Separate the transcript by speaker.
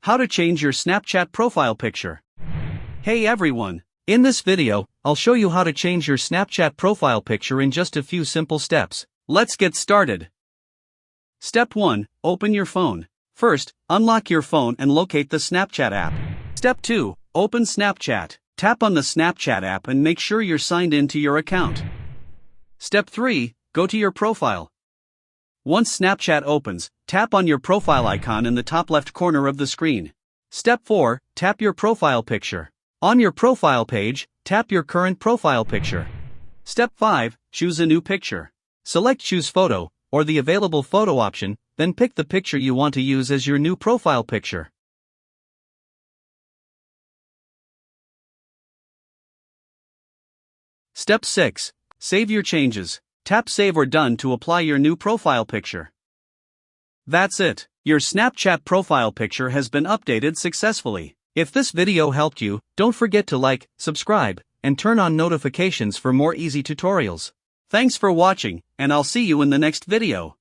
Speaker 1: How to change your Snapchat profile picture. Hey everyone! In this video, I'll show you how to change your Snapchat profile picture in just a few simple steps. Let's get started. Step 1. Open your phone. First, unlock your phone and locate the Snapchat app. Step 2. Open Snapchat. Tap on the Snapchat app and make sure you're signed in to your account. Step 3. Go to your profile. Once Snapchat opens, tap on your profile icon in the top left corner of the screen. Step 4. Tap your profile picture. On your profile page, tap your current profile picture. Step 5. Choose a new picture. Select Choose Photo, or the available photo option, then pick the picture you want to use as your new profile picture. Step 6. Save your changes. Tap Save or Done to apply your new profile picture. That's it. Your Snapchat profile picture has been updated successfully. If this video helped you, don't forget to like, subscribe, and turn on notifications for more easy tutorials. Thanks for watching, and I'll see you in the next video.